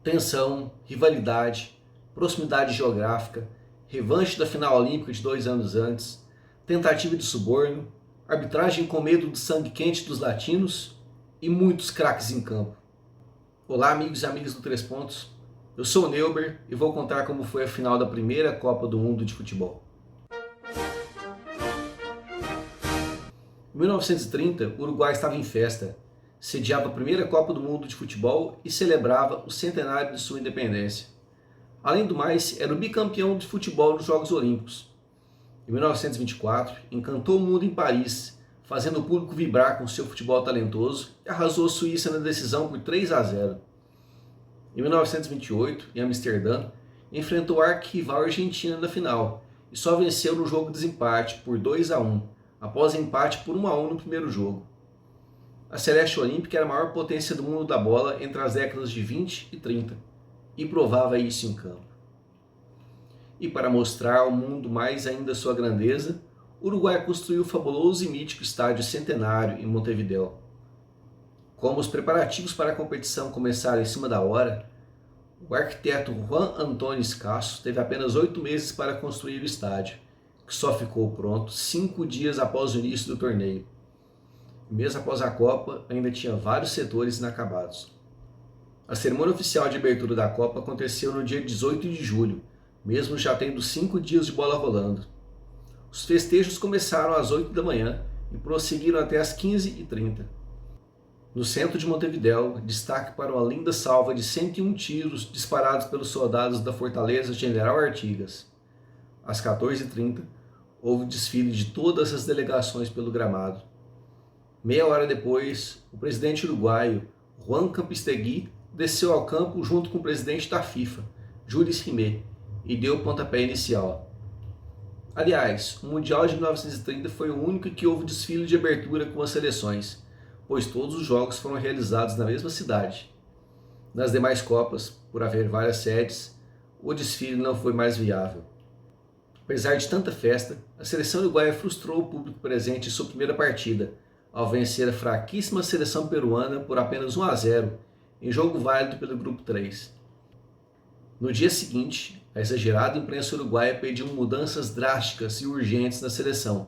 Tensão, rivalidade, proximidade geográfica, revanche da final olímpica de 2 anos antes, tentativa de suborno, arbitragem com medo do sangue quente dos latinos e muitos craques em campo. Olá, amigos e amigas do Três Pontos. Eu sou o Neuber e vou contar como foi a final da primeira Copa do Mundo de futebol. Em 1930, o Uruguai estava em festa, sediava a primeira Copa do Mundo de futebol e celebrava o centenário de sua independência. Além do mais, era o bicampeão de futebol nos Jogos Olímpicos. Em 1924, encantou o mundo em Paris, fazendo o público vibrar com seu futebol talentoso e arrasou a Suíça na decisão por 3-0. Em 1928, em Amsterdã, enfrentou a arquirrival Argentina na final e só venceu no jogo de desempate por 2-1, após empate por 1-1 no primeiro jogo. A Celeste Olímpica era a maior potência do mundo da bola entre as décadas de 20 e 30 e provava isso em campo. E para mostrar ao mundo mais ainda sua grandeza, o Uruguai construiu o fabuloso e mítico Estádio Centenário em Montevidéu. Como os preparativos para a competição começaram em cima da hora, o arquiteto Juan Antônio Escasso teve apenas 8 meses para construir o estádio, que só ficou pronto 5 dias após o início do torneio. E mesmo após a Copa, ainda tinha vários setores inacabados. A cerimônia oficial de abertura da Copa aconteceu no dia 18 de julho, mesmo já tendo 5 dias de bola rolando. Os festejos começaram às 8 da manhã e prosseguiram até às 15h30. No centro de Montevidéu, destaque para uma linda salva de 101 tiros disparados pelos soldados da Fortaleza General Artigas. Às 14h30, houve desfile de todas as delegações pelo gramado. Meia hora depois, o presidente uruguaio, Juan Campistegui, desceu ao campo junto com o presidente da FIFA, Jules Rimet, e deu o pontapé inicial. Aliás, o Mundial de 1930 foi o único em que houve desfile de abertura com as seleções, pois todos os jogos foram realizados na mesma cidade. Nas demais Copas, por haver várias sedes, o desfile não foi mais viável. Apesar de tanta festa, a seleção uruguaia frustrou o público presente em sua primeira partida, ao vencer a fraquíssima seleção peruana por apenas 1-0, em jogo válido pelo Grupo 3. No dia seguinte, a exagerada imprensa uruguaia pediu mudanças drásticas e urgentes na seleção,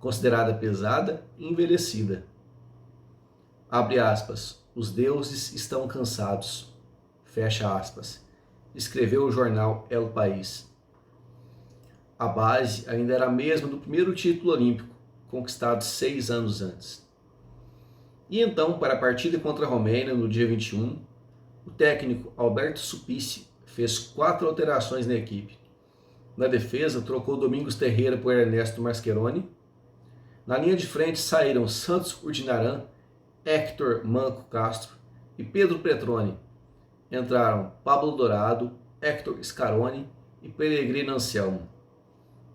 considerada pesada e envelhecida. Abre aspas, os deuses estão cansados, fecha aspas, escreveu o jornal El País. A base ainda era a mesma do primeiro título olímpico, conquistado 6 anos antes. E então, para a partida contra a Romênia, no dia 21, o técnico Alberto Sulpici fez 4 alterações na equipe. Na defesa, trocou Domingos Terreira por Ernesto Mascheroni. Na linha de frente saíram Santos Urdinarã, Héctor Manco Castro e Pedro Petroni. Entraram Pablo Dourado, Héctor Scaroni e Pellegrino Anselmo.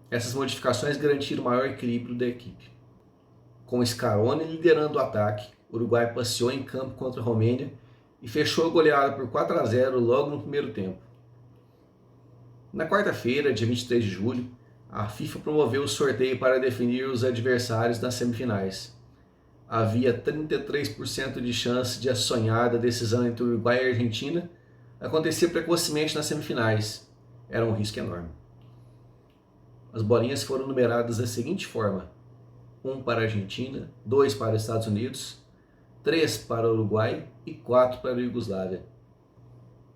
Essas modificações garantiram o maior equilíbrio da equipe. Com Scaroni liderando o ataque, o Uruguai passeou em campo contra a Romênia e fechou a goleada por 4-0 logo no primeiro tempo. Na quarta-feira, dia 23 de julho, a FIFA promoveu o sorteio para definir os adversários nas semifinais. Havia 33% de chance de a sonhada decisão entre Uruguai e Argentina acontecer precocemente nas semifinais. Era um risco enorme. As bolinhas foram numeradas da seguinte forma: 1 para a Argentina, 2 para os Estados Unidos, 3 para o Uruguai e 4 para a Iugoslávia.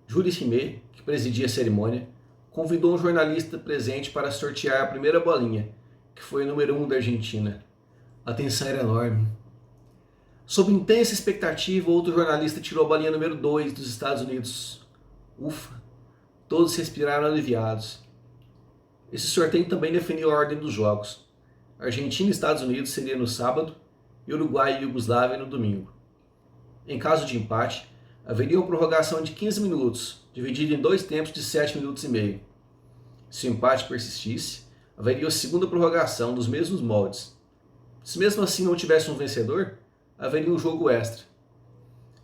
Jules Rimet, que presidia a cerimônia, convidou um jornalista presente para sortear a primeira bolinha, que foi o número 1 da Argentina. A tensão era enorme. Sob intensa expectativa, outro jornalista tirou a bolinha número 2 dos Estados Unidos. Ufa! Todos respiraram aliviados. Esse sorteio também definiu a ordem dos jogos. Argentina e Estados Unidos seria no sábado e Uruguai e Iugoslávia no domingo. Em caso de empate, haveria uma prorrogação de 15 minutos, dividida em 2 tempos de 7 minutos e meio. Se o empate persistisse, haveria a segunda prorrogação dos mesmos moldes. Se mesmo assim não tivesse um vencedor, haveria um jogo extra.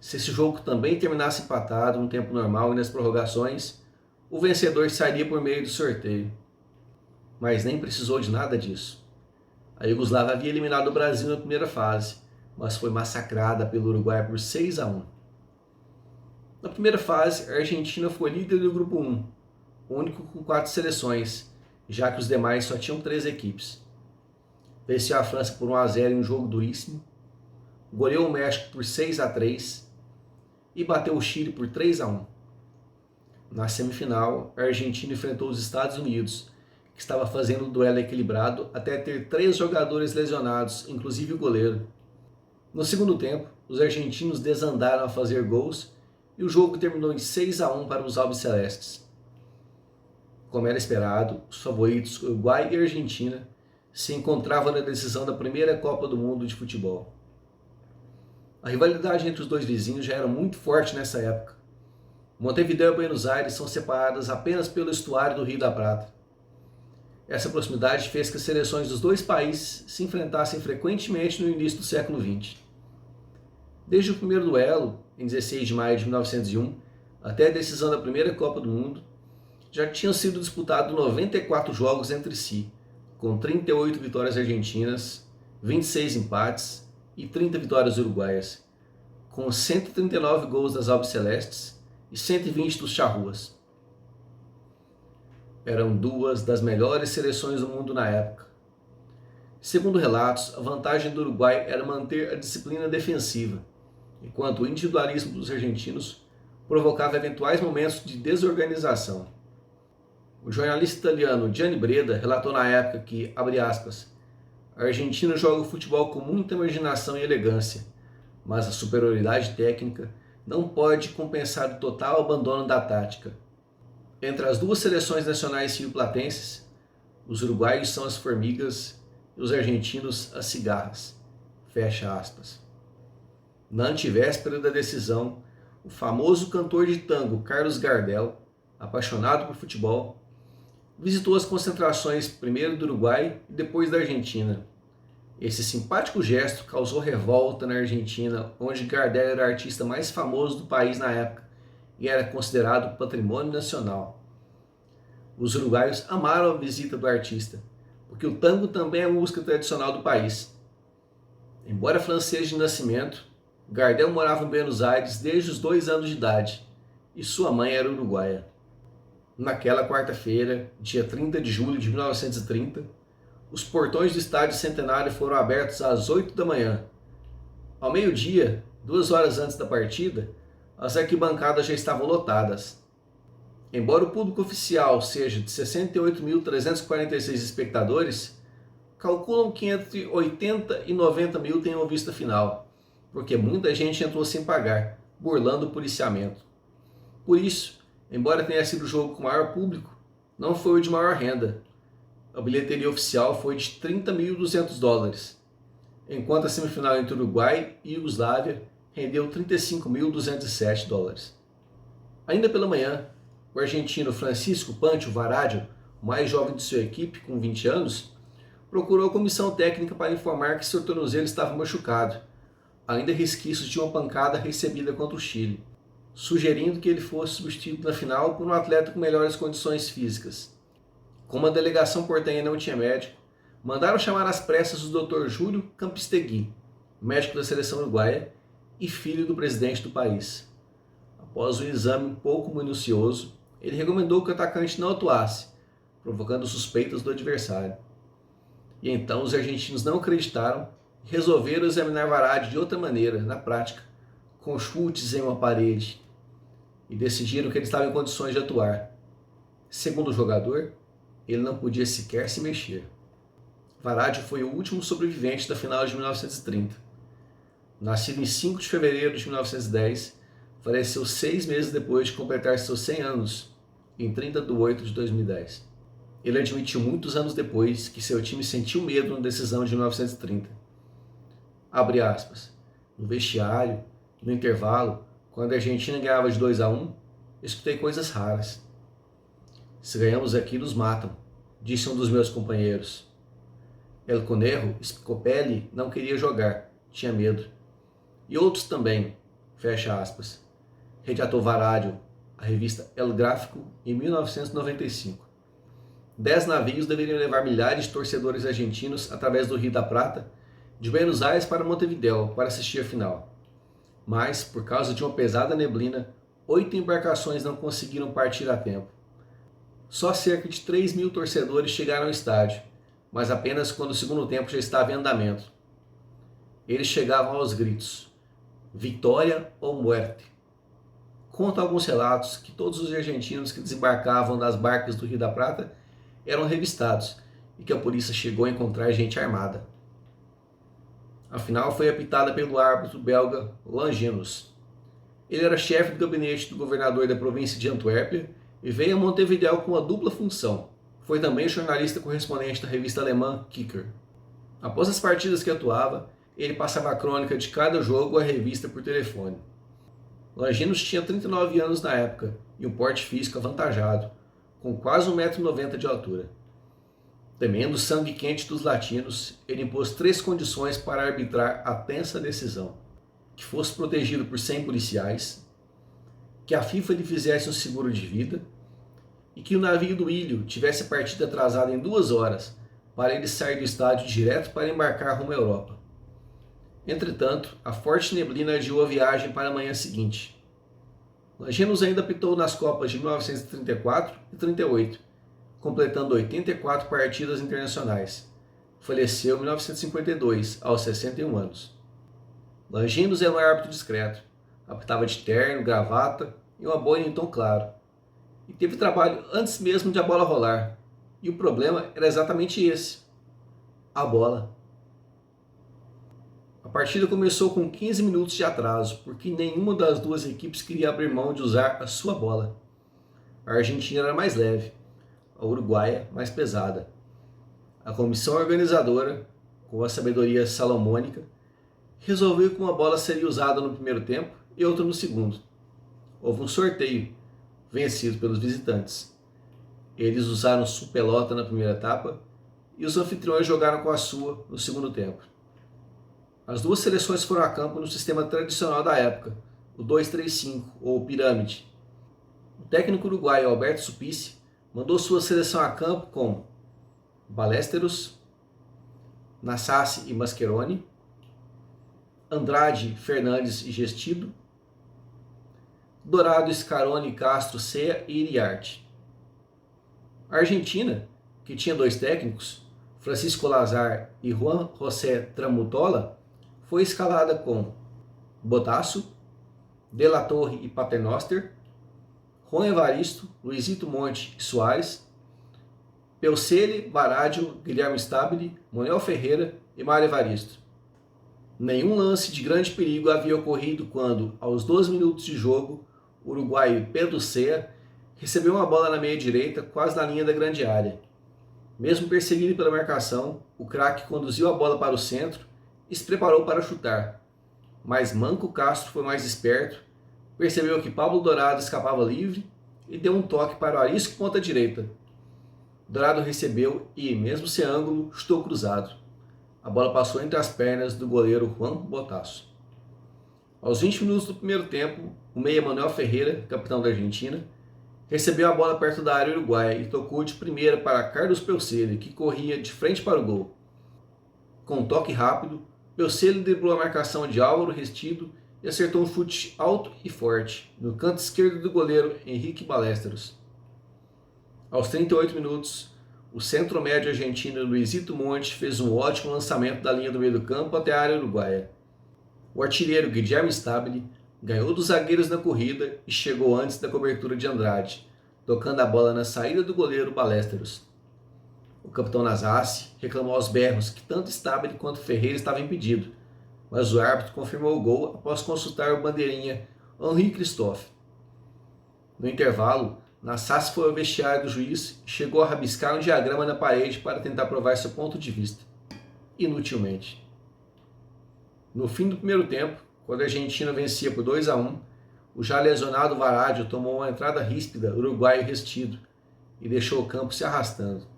Se esse jogo também terminasse empatado no tempo normal e nas prorrogações, o vencedor sairia por meio do sorteio. Mas nem precisou de nada disso. A Iugoslávia havia eliminado o Brasil na primeira fase, mas foi massacrada pelo Uruguai por 6-1. Na primeira fase, a Argentina foi líder do grupo 1, único com 4 seleções, já que os demais só tinham 3 equipes. Venceu a França por 1-0 em um jogo duríssimo, goleou o México por 6-3 e bateu o Chile por 3-1. Na semifinal, a Argentina enfrentou os Estados Unidos, que estava fazendo um duelo equilibrado até ter 3 jogadores lesionados, inclusive o goleiro. No segundo tempo, os argentinos desandaram a fazer gols e o jogo terminou em 6-1 para os albicelestes. Como era esperado, os favoritos Uruguai e Argentina se encontravam na decisão da primeira Copa do Mundo de futebol. A rivalidade entre os dois vizinhos já era muito forte nessa época. Montevideo e Buenos Aires são separadas apenas pelo estuário do Rio da Prata. Essa proximidade fez que as seleções dos dois países se enfrentassem frequentemente no início do século XX. Desde o primeiro duelo, em 16 de maio de 1901, até a decisão da primeira Copa do Mundo, já tinham sido disputados 94 jogos entre si, com 38 vitórias argentinas, 26 empates e 30 vitórias uruguaias, com 139 gols das albicelestes e 120 dos charrúas. Eram duas das melhores seleções do mundo na época. Segundo relatos, a vantagem do Uruguai era manter a disciplina defensiva, enquanto o individualismo dos argentinos provocava eventuais momentos de desorganização. O jornalista italiano Gianni Breda relatou na época que, abre aspas, a Argentina joga o futebol com muita imaginação e elegância, mas a superioridade técnica não pode compensar o total abandono da tática. Entre as duas seleções nacionais rioplatenses, os uruguaios são as formigas e os argentinos as cigarras. Fecha aspas. Na antevéspera da decisão, o famoso cantor de tango Carlos Gardel, apaixonado por futebol, visitou as concentrações primeiro do Uruguai e depois da Argentina. Esse simpático gesto causou revolta na Argentina, onde Gardel era o artista mais famoso do país na época e era considerado patrimônio nacional. Os uruguaios amaram a visita do artista, porque o tango também é a música tradicional do país. Embora francês de nascimento, Gardel morava em Buenos Aires desde os 2 anos de idade e sua mãe era uruguaia. Naquela quarta-feira, dia 30 de julho de 1930, os portões do Estádio Centenário foram abertos às 8 da manhã. Ao meio-dia, 2 horas antes da partida, as arquibancadas já estavam lotadas. Embora o público oficial seja de 68.346 espectadores, calculam que entre 80 e 90 mil tenham visto a final, porque muita gente entrou sem pagar, burlando o policiamento. Por isso, embora tenha sido o jogo com maior público, não foi o de maior renda. A bilheteria oficial foi de $30.200, enquanto a semifinal entre Uruguai e Iugoslávia rendeu $35.207. Ainda pela manhã, o argentino Francisco Pancho Varadil, o mais jovem de sua equipe, com 20 anos, procurou a comissão técnica para informar que seu tornozelo estava machucado, além de resquícios de uma pancada recebida contra o Chile, sugerindo que ele fosse substituído na final por um atleta com melhores condições físicas. Como a delegação portenha não tinha médico, mandaram chamar às pressas o Dr. Júlio Campistegui, médico da seleção uruguaia e filho do presidente do país. Após um exame um pouco minucioso, ele recomendou que o atacante não atuasse, provocando suspeitas do adversário. E então os argentinos não acreditaram e resolveram examinar Varadil de outra maneira, na prática, com chutes em uma parede, e decidiram que ele estava em condições de atuar. Segundo o jogador, ele não podia sequer se mexer. Varadil foi o último sobrevivente da final de 1930. Nascido em 5 de fevereiro de 1910, faleceu 6 meses depois de completar seus 100 anos, em 30 de 8 de 2010. Ele admitiu muitos anos depois que seu time sentiu medo na decisão de 1930. Abre aspas. No vestiário, no intervalo, quando a Argentina ganhava de 2-1, escutei coisas raras. Se ganhamos aqui, nos matam, disse um dos meus companheiros. El Conejo Scopelli não queria jogar, tinha medo. E outros também, fecha aspas, relatou Varadil, a revista El Gráfico, em 1995. 10 navios deveriam levar milhares de torcedores argentinos através do Rio da Prata, de Buenos Aires para Montevideo, para assistir a final. Mas, por causa de uma pesada neblina, 8 embarcações não conseguiram partir a tempo. Só cerca de 3.000 torcedores chegaram ao estádio, mas apenas quando o segundo tempo já estava em andamento. Eles chegavam aos gritos: Vitória ou muerte. Conta alguns relatos que todos os argentinos que desembarcavam das barcas do Rio da Prata eram revistados e que a polícia chegou a encontrar gente armada. A final foi apitada pelo árbitro belga Longinus. Ele era chefe do gabinete do governador da província de Antuérpia e veio a Montevidéu com uma dupla função. Foi também jornalista correspondente da revista alemã Kicker. Após as partidas que atuava, ele passava a crônica de cada jogo à revista por telefone. Longinus tinha 39 anos na época e um porte físico avantajado, com quase 1,90 m de altura. Temendo o sangue quente dos latinos, ele impôs 3 condições para arbitrar a tensa decisão: que fosse protegido por 100 policiais, que a FIFA lhe fizesse um seguro de vida e que o navio do Ilho tivesse partida atrasada em 2 horas para ele sair do estádio direto para embarcar rumo à Europa. Entretanto, a forte neblina adiou a viagem para a manhã seguinte. Longinus ainda apitou nas Copas de 1934 e 38, completando 84 partidas internacionais. Faleceu em 1952, aos 61 anos. Longinus era um árbitro discreto, apitava de terno, gravata e uma boina em tom claro. E teve trabalho antes mesmo de a bola rolar. E o problema era exatamente esse: a bola. A partida começou com 15 minutos de atraso, porque nenhuma das duas equipes queria abrir mão de usar a sua bola. A Argentina era mais leve, a uruguaia mais pesada. A comissão organizadora, com a sabedoria salomônica, resolveu que uma bola seria usada no primeiro tempo e outra no segundo. Houve um sorteio, vencido pelos visitantes. Eles usaram sua pelota na primeira etapa e os anfitriões jogaram com a sua no segundo tempo. As duas seleções foram a campo no sistema tradicional da época, o 2-3-5 ou pirâmide. O técnico uruguaio Alberto Suplicy mandou sua seleção a campo com Ballesteros, Nassassi e Mascheroni, Andrade, Fernandes e Gestido, Dourado, Scaroni, Castro, Cea e Iriarte. A Argentina, que tinha 2 técnicos, Francisco Lazar e Juan José Tramutola, foi escalada com Botasso, De La Torre e Paternoster, Juan Evaristo, Luizito Monte e Soares, Pelcelli, Barádio, Guilherme Stabile, Manuel Ferreira e Mário Evaristo. Nenhum lance de grande perigo havia ocorrido quando, aos 12 minutos de jogo, o uruguaio Pedro Cea recebeu uma bola na meia direita, quase na linha da grande área. Mesmo perseguido pela marcação, o craque conduziu a bola para o centro e se preparou para chutar. Mas Manco Castro foi mais esperto, percebeu que Pablo Dourado escapava livre e deu um toque para o arisco ponta direita. Dourado recebeu e, mesmo sem ângulo, chutou cruzado. A bola passou entre as pernas do goleiro Juan Botasso. Aos 20 minutos do primeiro tempo, o meia Manuel Ferreira, capitão da Argentina, recebeu a bola perto da área uruguaia e tocou de primeira para Carlos Pelcelli, que corria de frente para o gol. Com um toque rápido, Pelcelli driblou a marcação de Álvaro Restido e acertou um chute alto e forte no canto esquerdo do goleiro Henrique Ballesteros. Aos 38 minutos, o centro-médio argentino Luizito Monte fez um ótimo lançamento da linha do meio do campo até a área uruguaia. O artilheiro Guilherme Stabile ganhou dos zagueiros na corrida e chegou antes da cobertura de Andrade, tocando a bola na saída do goleiro Ballesteros. O capitão Nassassi reclamou aos berros que tanto Stabile quanto Ferreira estavam impedidos, mas o árbitro confirmou o gol após consultar o bandeirinha Henri Christophe. No intervalo, Nassassi foi ao vestiário do juiz e chegou a rabiscar um diagrama na parede para tentar provar seu ponto de vista. Inutilmente. No fim do primeiro tempo, quando a Argentina vencia por 2-1, o já lesionado Barádio tomou uma entrada ríspida uruguaio Restido e deixou o campo se arrastando.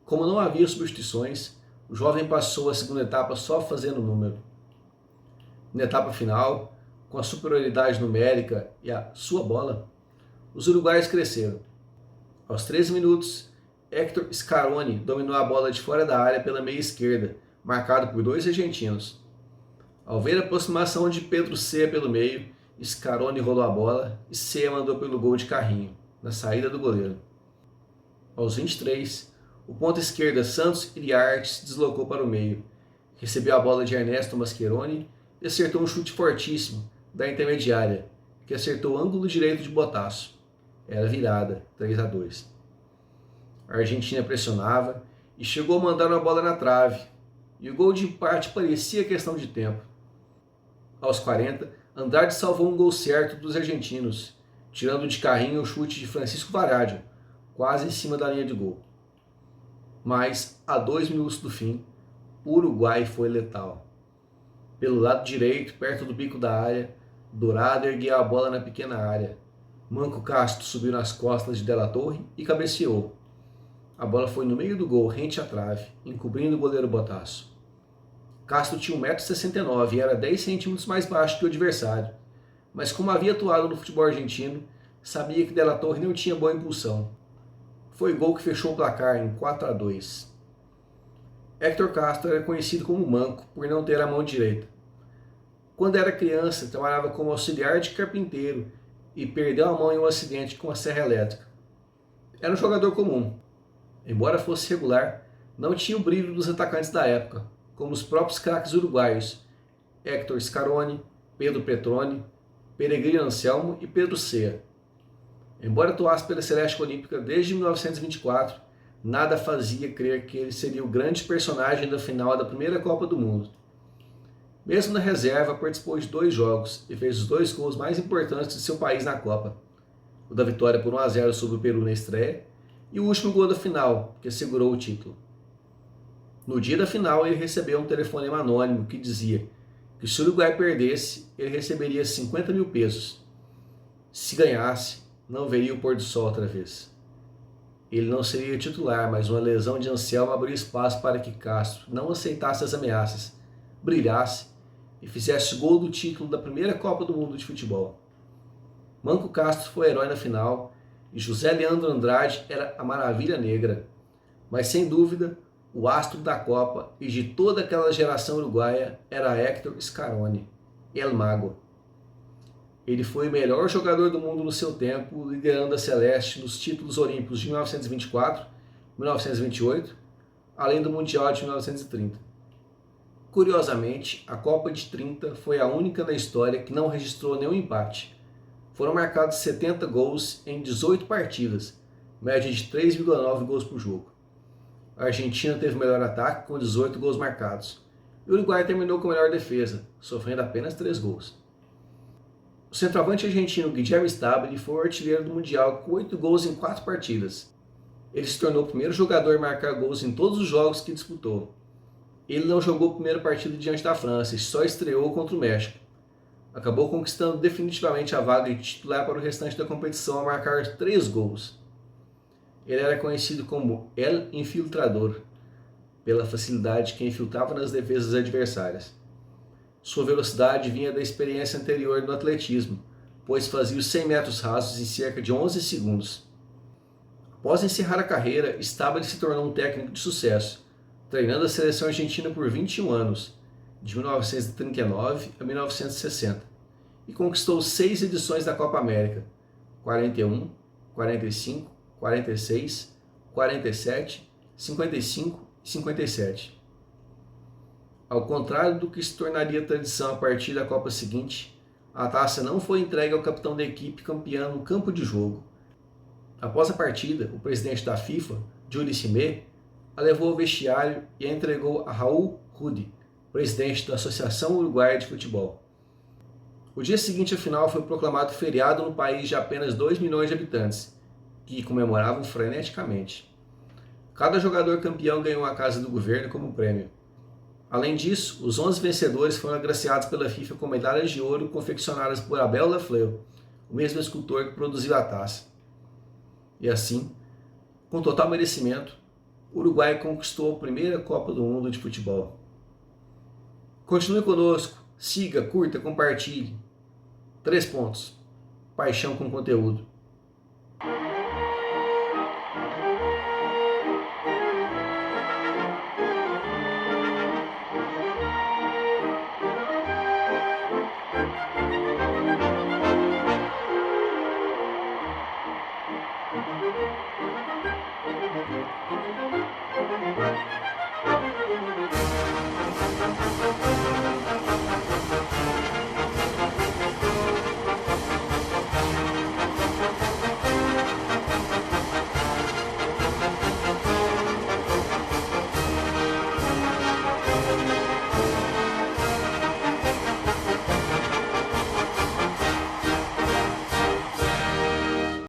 Como não havia substituições, o jovem passou a segunda etapa só fazendo número. Na etapa final, com a superioridade numérica e a sua bola, os uruguaios cresceram. Aos 13 minutos, Héctor Scaroni dominou a bola de fora da área pela meia esquerda, marcado por 2 argentinos. Ao ver a aproximação de Pedro Cea pelo meio, Scaroni rolou a bola e Cea mandou pelo gol de carrinho, na saída do goleiro. Aos 23, o ponta esquerda Santos Iriarte deslocou para o meio, recebeu a bola de Ernesto Mascheroni e acertou um chute fortíssimo da intermediária, que acertou o ângulo direito de Botaço. Era virada, 3-2. A Argentina pressionava e chegou a mandar uma bola na trave, e o gol de empate parecia questão de tempo. Aos 40, Andrade salvou um gol certo dos argentinos, tirando de carrinho o chute de Francisco Varallo, quase em cima da linha de gol. Mas, a 2 minutos do fim, o Uruguai foi letal. Pelo lado direito, perto do bico da área, Dourado ergueu a bola na pequena área. Manco Castro subiu nas costas de Della Torre e cabeceou. A bola foi no meio do gol, rente à trave, encobrindo o goleiro Botaço. Castro tinha 1,69 m e era 10 centímetros mais baixo que o adversário, mas como havia atuado no futebol argentino, sabia que Della Torre não tinha boa impulsão. Foi gol que fechou o placar em 4-2. Héctor Castro era conhecido como manco por não ter a mão direita. Quando era criança, trabalhava como auxiliar de carpinteiro e perdeu a mão em um acidente com a serra elétrica. Era um jogador comum. Embora fosse regular, não tinha o brilho dos atacantes da época, como os próprios craques uruguaios, Héctor Scaroni, Pedro Petroni, Peregrino Anselmo e Pedro Cea. Embora atuasse pela Celeste Olímpica desde 1924, nada fazia crer que ele seria o grande personagem da final da primeira Copa do Mundo. Mesmo na reserva, participou de 2 jogos e fez os 2 gols mais importantes de seu país na Copa. O da vitória por 1-0 sobre o Peru na estreia e o último gol da final, que assegurou o título. No dia da final, ele recebeu um telefonema anônimo que dizia que se o Uruguai perdesse, ele receberia 50 mil pesos. Se ganhasse, não veria o pôr do sol outra vez. Ele não seria titular, mas uma lesão de Anselmo abriu espaço para que Castro não aceitasse as ameaças, brilhasse e fizesse gol do título da primeira Copa do Mundo de futebol. Manco Castro foi herói na final e José Leandro Andrade era a maravilha negra, mas sem dúvida, o astro da Copa e de toda aquela geração uruguaia era Héctor Scaroni, El Mago. Ele foi o melhor jogador do mundo no seu tempo, liderando a Celeste nos títulos olímpicos de 1924, 1928, além do Mundial de 1930. Curiosamente, a Copa de 30 foi a única na história que não registrou nenhum empate. Foram marcados 70 gols em 18 partidas, média de 3,9 gols por jogo. A Argentina teve o melhor ataque, com 18 gols marcados. E o Uruguai terminou com a melhor defesa, sofrendo apenas 3 gols. O centroavante argentino Guilherme Stabile foi o artilheiro do Mundial com 8 gols em 4 partidas. Ele se tornou o primeiro jogador a marcar gols em todos os jogos que disputou. Ele não jogou a primeira partida diante da França e só estreou contra o México. Acabou conquistando definitivamente a vaga de titular para o restante da competição a marcar 3 gols. Ele era conhecido como El Infiltrador, pela facilidade que infiltrava nas defesas adversárias. Sua velocidade vinha da experiência anterior no atletismo, pois fazia os 100 metros rasos em cerca de 11 segundos. Após encerrar a carreira, Stabile se tornou um técnico de sucesso, treinando a seleção argentina por 21 anos, de 1939 a 1960, e conquistou 6 edições da Copa América, 41, 45, 46, 47, 55 e 57. Ao contrário do que se tornaria tradição a partir da Copa seguinte, a taça não foi entregue ao capitão da equipe campeã no campo de jogo. Após a partida, o presidente da FIFA, Jules Rimet, a levou ao vestiário e a entregou a Raul Rudy, presidente da Associação Uruguaia de Futebol. O dia seguinte à final foi proclamado feriado no país de apenas 2 milhões de habitantes, que comemoravam freneticamente. Cada jogador campeão ganhou a casa do governo como prêmio. Além disso, os 11 vencedores foram agraciados pela FIFA com medalhas de ouro confeccionadas por Abel Lafleur, o mesmo escultor que produziu a taça. E assim, com total merecimento, o Uruguai conquistou a primeira Copa do Mundo de futebol. Continue conosco, siga, curta, compartilhe. 3 pontos. Paixão com conteúdo.